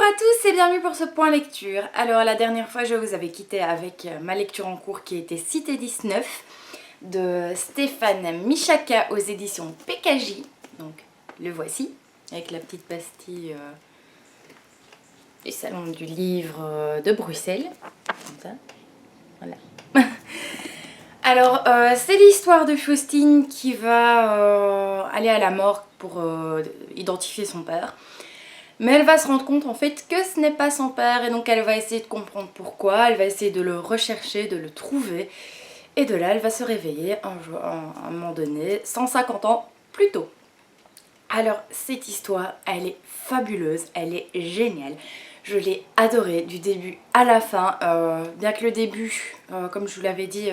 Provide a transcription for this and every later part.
à tous et bienvenue pour ce point lecture. Alors la dernière fois je vous avais quitté avec ma lecture en cours qui était Cité 19 de Stéphane Michaka aux éditions PKJ. Donc le voici avec la petite pastille du salon du livre de Bruxelles. Comme ça. Voilà. Alors c'est l'histoire de Faustine qui va aller à la morgue pour identifier son père. Mais elle va se rendre compte en fait que ce n'est pas son père et donc elle va essayer de comprendre pourquoi, elle va essayer de le rechercher, de le trouver et de là elle va se réveiller à un moment donné, 150 ans plus tôt. Alors cette histoire, elle est fabuleuse, elle est géniale. Je l'ai adorée du début à la fin, bien que le début, comme je vous l'avais dit,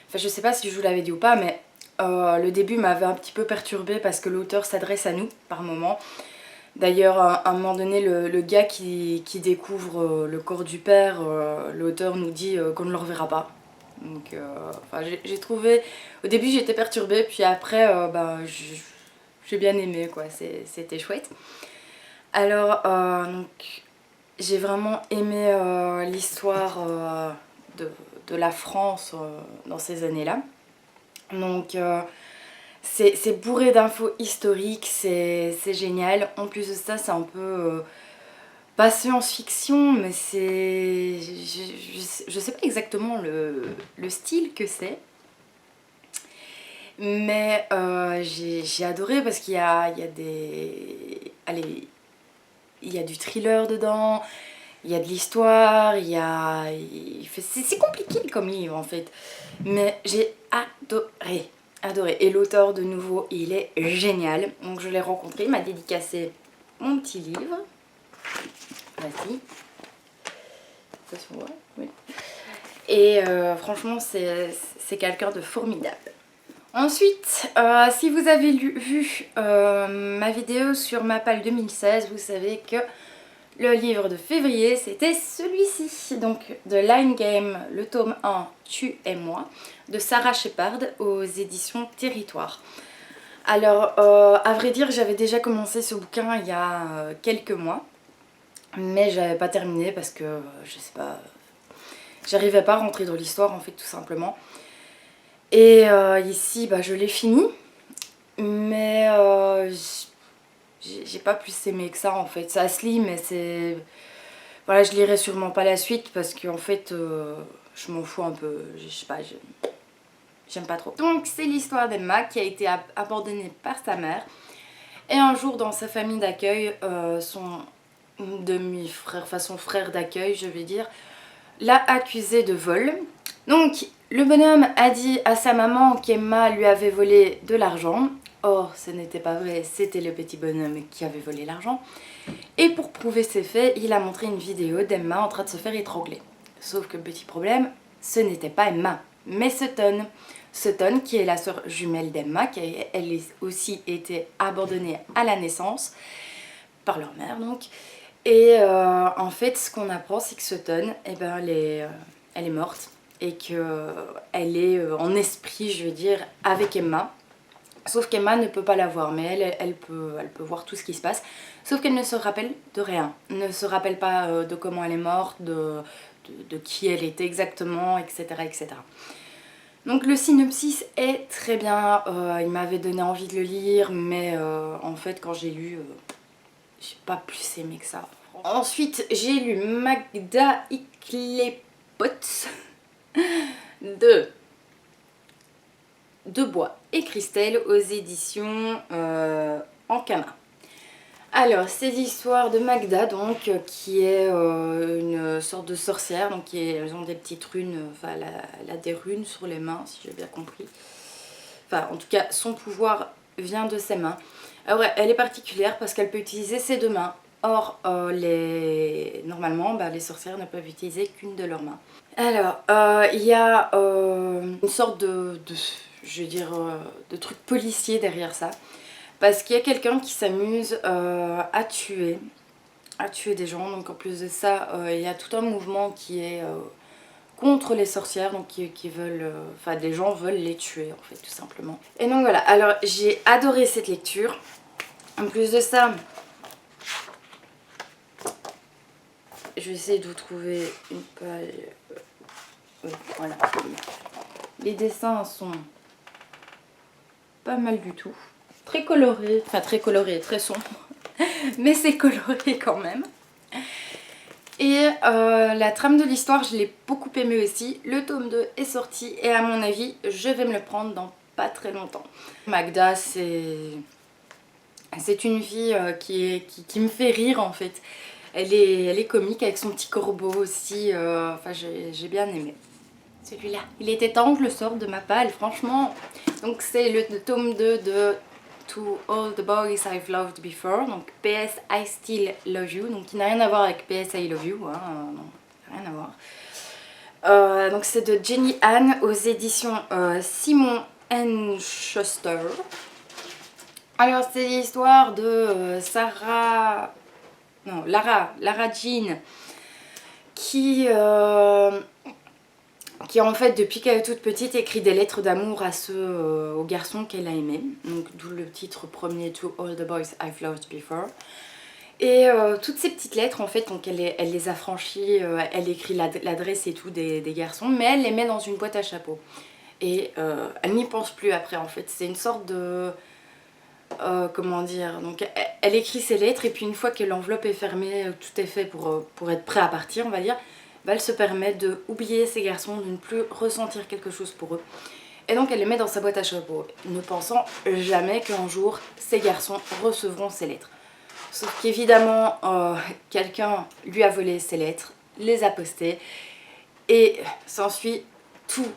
enfin je sais pas si je vous l'avais dit ou pas, mais le début m'avait un petit peu perturbée parce que l'auteur s'adresse à nous par moments. D'ailleurs, à un moment donné, le gars qui découvre le corps du père, l'auteur nous dit qu'on ne le reverra pas. Donc, j'ai trouvé... Au début, j'étais perturbée, puis après, j'ai bien aimé, quoi. C'était chouette. Alors, donc, j'ai vraiment aimé l'histoire de la France dans ces années-là. Donc... c'est bourré d'infos historiques, c'est génial. En plus de ça, c'est un peu pas science-fiction, mais c'est... Je sais pas exactement le style que c'est. Mais j'ai adoré parce qu'il y a des... Allez, il y a du thriller dedans, il y a de l'histoire, il y a... C'est compliqué comme livre en fait. Mais j'ai adoré. Et l'auteur de nouveau il est génial, donc je l'ai rencontré, il m'a dédicacé mon petit livre, voici, ça se voit, oui. Et franchement c'est quelqu'un de formidable. Ensuite, si vous avez vu ma vidéo sur Mappal 2016, vous savez que le livre de février, c'était celui-ci, donc de Line Game, le tome 1, Tu et moi, de Sarah Shepard aux éditions Territoire. Alors, à vrai dire, j'avais déjà commencé ce bouquin il y a quelques mois, mais j'avais pas terminé parce que, je sais pas, j'arrivais pas à rentrer dans l'histoire en fait, tout simplement. Et ici, je l'ai fini, mais j'ai pas plus aimé que ça en fait. Ça se lit, mais c'est... Voilà, je lirai sûrement pas la suite parce qu'en fait, je m'en fous un peu, je sais pas, j'aime pas trop. Donc c'est l'histoire d'Emma qui a été abandonnée par sa mère. Et un jour dans sa famille d'accueil, son demi-frère, enfin son frère d'accueil je vais dire, l'a accusée de vol. Donc le bonhomme a dit à sa maman qu'Emma lui avait volé de l'argent. Or ce n'était pas vrai, c'était le petit bonhomme qui avait volé l'argent. Et pour prouver ses faits, il a montré une vidéo d'Emma en train de se faire étrangler. Sauf que petit problème, ce n'était pas Emma, mais Sutton. Sutton, qui est la sœur jumelle d'Emma, qui elle aussi été abandonnée à la naissance, par leur mère donc. Et en fait, ce qu'on apprend, c'est que Sutton, elle est morte. Et qu'elle est en esprit, je veux dire, avec Emma. Sauf qu'Emma ne peut pas la voir, mais elle peut voir tout ce qui se passe. Sauf qu'elle ne se rappelle de rien. Elle ne se rappelle pas de comment elle est morte, de qui elle était exactement, etc., etc. Donc le synopsis est très bien. Il m'avait donné envie de le lire, mais en fait quand j'ai lu, j'ai pas plus aimé que ça. Ensuite j'ai lu Magda Iklepot de Bois et Christelle aux éditions Ankama. Alors c'est l'histoire de Magda donc qui est une sorte de sorcière, donc elles ont des petites runes, enfin elle a des runes sur les mains si j'ai bien compris. Enfin en tout cas son pouvoir vient de ses mains. Alors elle est particulière parce qu'elle peut utiliser ses deux mains. Or normalement les sorcières ne peuvent utiliser qu'une de leurs mains. Alors il y a une sorte je veux dire, de truc policier derrière ça. Parce qu'il y a quelqu'un qui s'amuse à tuer des gens. Donc en plus de ça, il y a tout un mouvement qui est contre les sorcières. Donc qui veulent, enfin des gens veulent les tuer en fait tout simplement. Et donc voilà, alors j'ai adoré cette lecture. En plus de ça, je vais essayer de vous trouver une page. Oui, voilà. Les dessins sont pas mal du tout. Très colorés, enfin très colorés, très sombres. Mais c'est coloré quand même. Et la trame de l'histoire, je l'ai beaucoup aimée aussi. Le tome 2 est sorti et à mon avis, je vais me le prendre dans pas très longtemps. Magda, c'est une fille qui me fait rire en fait. Elle est comique avec son petit corbeau aussi. Enfin, j'ai bien aimé. Celui-là, il était temps que je le sorte de ma palle, franchement. Donc c'est le tome 2 de To All the Boys I've Loved Before, donc PS I Still Love You, donc qui n'a rien à voir avec PS I Love You, hein, non, rien à voir. Donc c'est de Jenny Han aux éditions Simon Schuster. Alors c'est l'histoire de Lara Jean qui en fait depuis qu'elle est toute petite écrit des lettres d'amour à aux garçons qu'elle a aimés, donc d'où le titre premier To All the Boys I've Loved Before. Et toutes ces petites lettres en fait, donc elle les a franchies, elle écrit l'adresse et tout des garçons, mais elle les met dans une boîte à chapeau. Et elle n'y pense plus après en fait, c'est une sorte de... comment dire, donc elle écrit ses lettres et puis une fois que l'enveloppe est fermée, tout est fait pour être prêt à partir on va dire, elle se permet de oublier ces garçons, de ne plus ressentir quelque chose pour eux. Et donc elle les met dans sa boîte à chapeau, ne pensant jamais qu'un jour ces garçons recevront ces lettres. Sauf qu'évidemment quelqu'un lui a volé ces lettres, les a postées et s'ensuit tout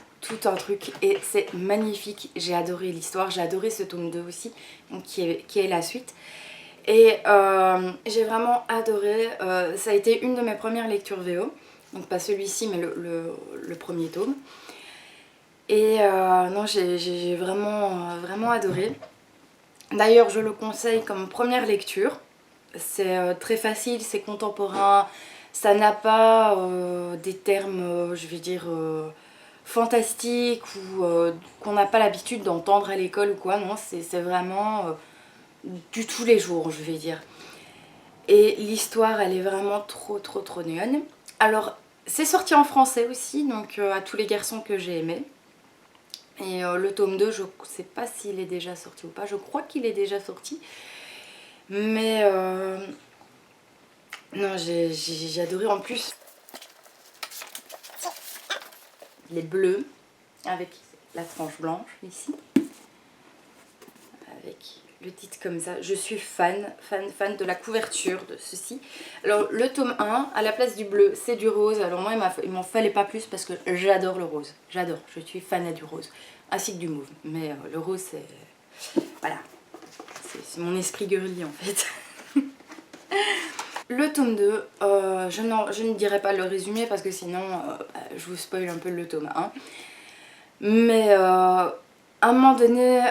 un truc et c'est magnifique. J'ai adoré l'histoire, j'ai adoré ce tome 2 aussi, donc qui est la suite. Et j'ai vraiment adoré, ça a été une de mes premières lectures VO, donc pas celui-ci mais le premier tome. Et non, j'ai vraiment adoré. D'ailleurs je le conseille comme première lecture, c'est très facile, c'est contemporain, ça n'a pas des termes, je vais dire, fantastiques ou qu'on n'a pas l'habitude d'entendre à l'école ou quoi, non, c'est vraiment du tous les jours, je vais dire. Et l'histoire, elle est vraiment trop mignonne. Alors, c'est sorti en français aussi, donc à tous les garçons que j'ai aimés. Et le tome 2, je sais pas s'il est déjà sorti ou pas, je crois qu'il est déjà sorti. Mais non, j'ai adoré en plus. Il est bleu, avec la tranche blanche ici. Avec le titre comme ça. Je suis fan de la couverture de ceci. Alors le tome 1, à la place du bleu, c'est du rose. Alors moi, il m'en fallait pas plus parce que j'adore le rose. J'adore, je suis fan du rose. Ainsi que du mauve. Mais le rose, c'est... Voilà. C'est mon esprit girly en fait. Le tome 2, je ne dirai pas le résumé parce que sinon je vous spoil un peu le tome 1. Mais à un moment donné,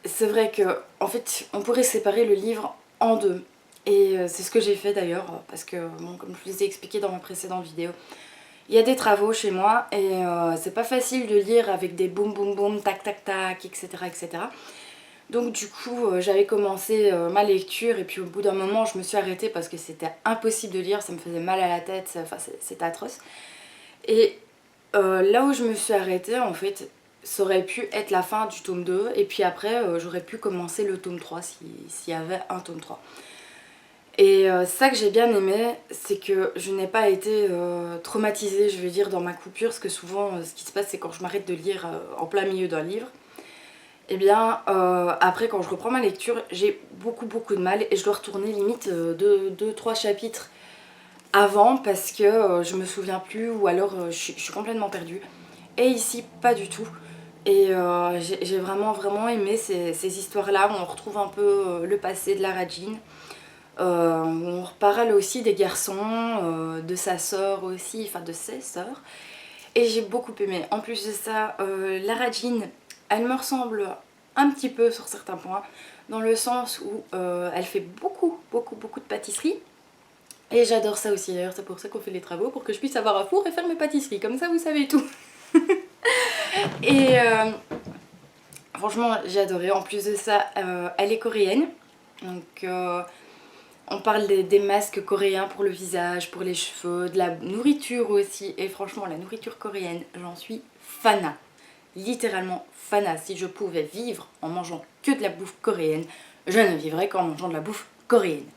c'est vrai que en fait on pourrait séparer le livre en deux. Et c'est ce que j'ai fait d'ailleurs parce que bon, comme je vous ai expliqué dans ma précédente vidéo, il y a des travaux chez moi et c'est pas facile de lire avec des boum boum boum, tac tac tac, etc. etc. Donc du coup j'avais commencé ma lecture et puis au bout d'un moment je me suis arrêtée parce que c'était impossible de lire, ça me faisait mal à la tête, enfin c'était atroce. Et là où je me suis arrêtée en fait, ça aurait pu être la fin du tome 2 et puis après j'aurais pu commencer le tome 3 s'il y avait un tome 3. Et ça que j'ai bien aimé, c'est que je n'ai pas été traumatisée, je veux dire, dans ma coupure, parce que souvent ce qui se passe c'est quand je m'arrête de lire en plein milieu d'un livre, et bien après quand je reprends ma lecture j'ai beaucoup de mal et je dois retourner limite 2-3 chapitres avant parce que je me souviens plus ou alors je suis complètement perdue. Et ici pas du tout. Et j'ai vraiment aimé ces histoires là où on retrouve un peu le passé de Lara Jean. On reparle aussi des garçons, de sa sœur aussi, enfin de ses sœurs. Et j'ai beaucoup aimé. En plus de ça, Lara Jean, elle me ressemble un petit peu sur certains points, dans le sens où elle fait beaucoup de pâtisserie. Et j'adore ça aussi, d'ailleurs c'est pour ça qu'on fait les travaux, pour que je puisse avoir un four et faire mes pâtisseries, comme ça vous savez tout. Et franchement j'ai adoré, en plus de ça elle est coréenne, donc On parle des masques coréens pour le visage, pour les cheveux, de la nourriture aussi. Et franchement, la nourriture coréenne, j'en suis fana. Littéralement fana. Si je pouvais vivre en mangeant que de la bouffe coréenne, je ne vivrais qu'en mangeant de la bouffe coréenne.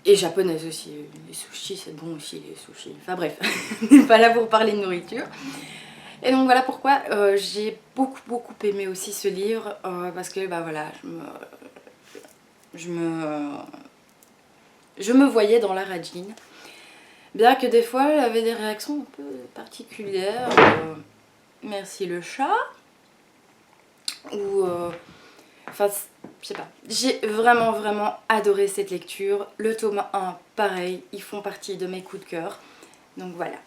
Et japonaise aussi. Les sushis, c'est bon aussi, les sushis. Enfin bref, on n'est pas là pour parler de nourriture. Et donc voilà pourquoi j'ai beaucoup aimé aussi ce livre. Parce que bah voilà, je me voyais dans Lara Jean. Bien que des fois elle avait des réactions un peu particulières. Merci le chat. Ou enfin je sais pas. J'ai vraiment adoré cette lecture. Le tome 1 pareil, ils font partie de mes coups de cœur. Donc voilà.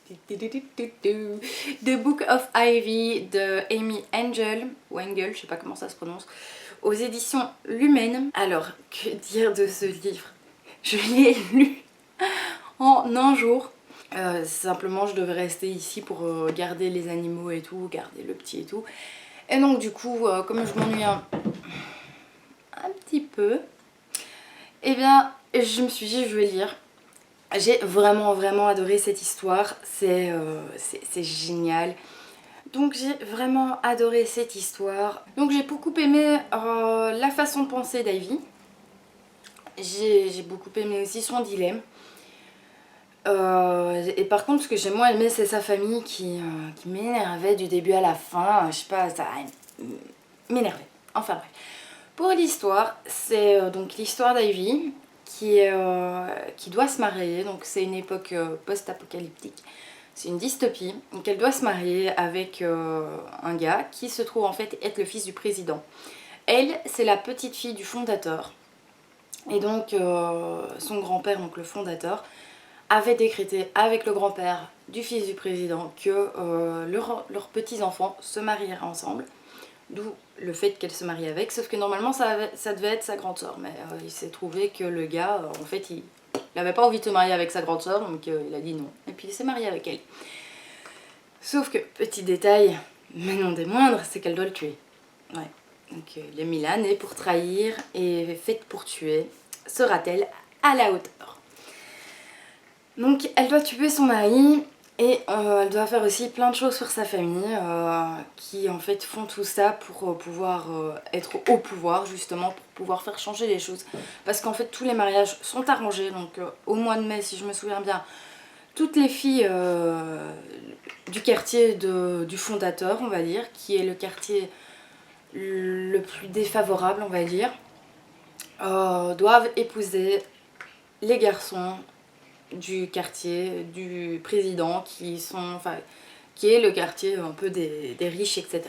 The Book of Ivy de Amy Engel, ou Engel, je sais pas comment ça se prononce, aux éditions Lumen. Alors, que dire de ce livre? Je l'ai lu en un jour. Simplement, je devais rester ici pour garder les animaux et tout, garder le petit et tout. Et donc, du coup, comme je m'ennuie un petit peu, eh bien, je me suis dit, je vais lire. J'ai vraiment adoré cette histoire, c'est génial. Donc j'ai vraiment adoré cette histoire. Donc j'ai beaucoup aimé la façon de penser d'Ivy. J'ai beaucoup aimé aussi son dilemme. Et par contre ce que j'ai moins aimé c'est sa famille qui m'énervait du début à la fin. Je sais pas, ça m'énervait. Enfin bref. Pour l'histoire, c'est donc l'histoire d'Ivy qui doit se marier, donc c'est une époque post-apocalyptique, c'est une dystopie, donc elle doit se marier avec un gars qui se trouve en fait être le fils du président. Elle, c'est la petite fille du fondateur, et donc son grand-père, donc le fondateur, avait décrété avec le grand-père du fils du président que leurs petits-enfants se marieraient ensemble. D'où le fait qu'elle se marie avec, sauf que normalement ça devait être sa grande soeur, mais il s'est trouvé que le gars, en fait, il n'avait pas envie de se marier avec sa grande soeur, donc il a dit non, et puis il s'est marié avec elle. Sauf que, petit détail, mais non des moindres, c'est qu'elle doit le tuer. Ouais, donc le Milan est pour trahir et faite pour tuer. Sera-t-elle à la hauteur? Donc elle doit tuer son mari. Et elle doit faire aussi plein de choses sur sa famille qui en fait font tout ça pour pouvoir être au pouvoir justement, pour pouvoir faire changer les choses. Parce qu'en fait tous les mariages sont arrangés, donc au mois de mai si je me souviens bien, toutes les filles du quartier du fondateur on va dire, qui est le quartier le plus défavorable on va dire, doivent épouser les garçons du quartier du président qui est le quartier un peu des riches, etc.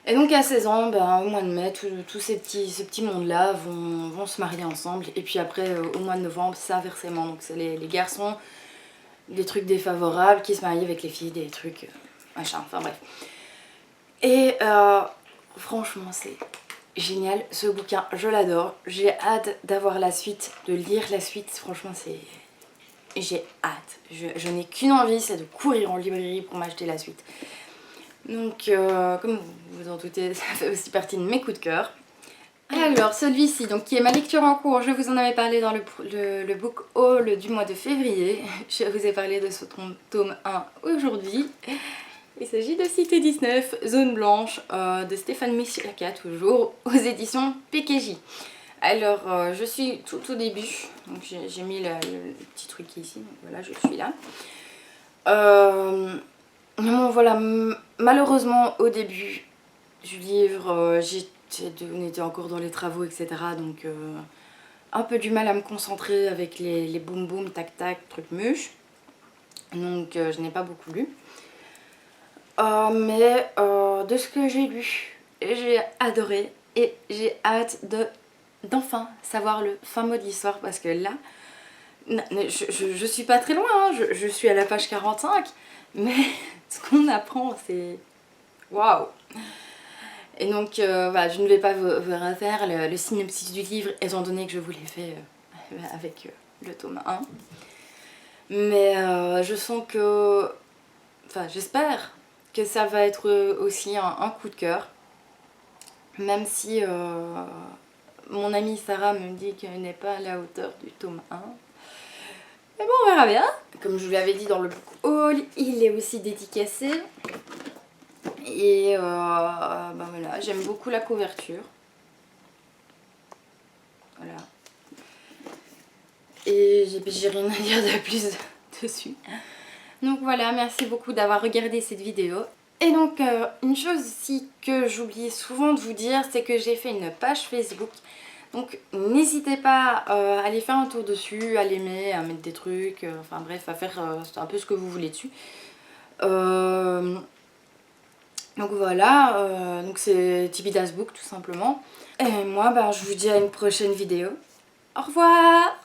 Et donc à 16 ans, ben, au mois de mai, tous ce petit monde-là vont se marier ensemble. Et puis après, au mois de novembre, c'est inversement. Donc c'est les garçons, des trucs défavorables qui se marient avec les filles, des trucs machin, enfin bref. Et franchement, c'est génial ce bouquin, je l'adore. J'ai hâte d'avoir la suite, de lire la suite. Franchement, j'ai hâte. Je n'ai qu'une envie, c'est de courir en librairie pour m'acheter la suite. Donc, comme vous en doutez, ça fait aussi partie de mes coups de cœur. Alors, celui-ci, donc qui est ma lecture en cours, je vous en avais parlé dans le book haul du mois de février. Je vous ai parlé de ce tome 1 aujourd'hui. Il s'agit de Cité 19, Zone Blanche, de Stéphane Michaka, toujours aux éditions PKJ. Alors, je suis tout au début, donc j'ai mis le petit truc ici, donc voilà, je suis là. Bon, voilà, malheureusement, au début du livre, on était encore dans les travaux, etc. Donc, un peu du mal à me concentrer avec les boum boum, tac tac, truc muche. Donc, je n'ai pas beaucoup lu. Mais de ce que j'ai lu, j'ai adoré et j'ai hâte d'enfin savoir le fin mot de l'histoire parce que là, je suis pas très loin, hein, je suis à la page 45, mais ce qu'on apprend c'est waouh! Et donc voilà, je ne vais pas vous refaire le synopsis du livre étant donné que je vous l'ai fait avec le tome 1. Mais je sens que, enfin j'espère que ça va être aussi un coup de cœur. Même si Mon amie Sarah me dit qu'elle n'est pas à la hauteur du tome 1. Mais bon, on verra bien. Comme je vous l'avais dit dans le book haul, il est aussi dédicacé. Et ben voilà, j'aime beaucoup la couverture. Voilà. Et j'ai rien à dire de plus dessus. Donc voilà, merci beaucoup d'avoir regardé cette vidéo. Et donc une chose aussi que j'oublie souvent de vous dire, c'est que j'ai fait une page Facebook. Donc n'hésitez pas à aller faire un tour dessus, à l'aimer, à mettre des trucs, enfin bref, à faire un peu ce que vous voulez dessus. Donc voilà, donc c'est Tibidas Book tout simplement. Et moi, je vous dis à une prochaine vidéo. Au revoir!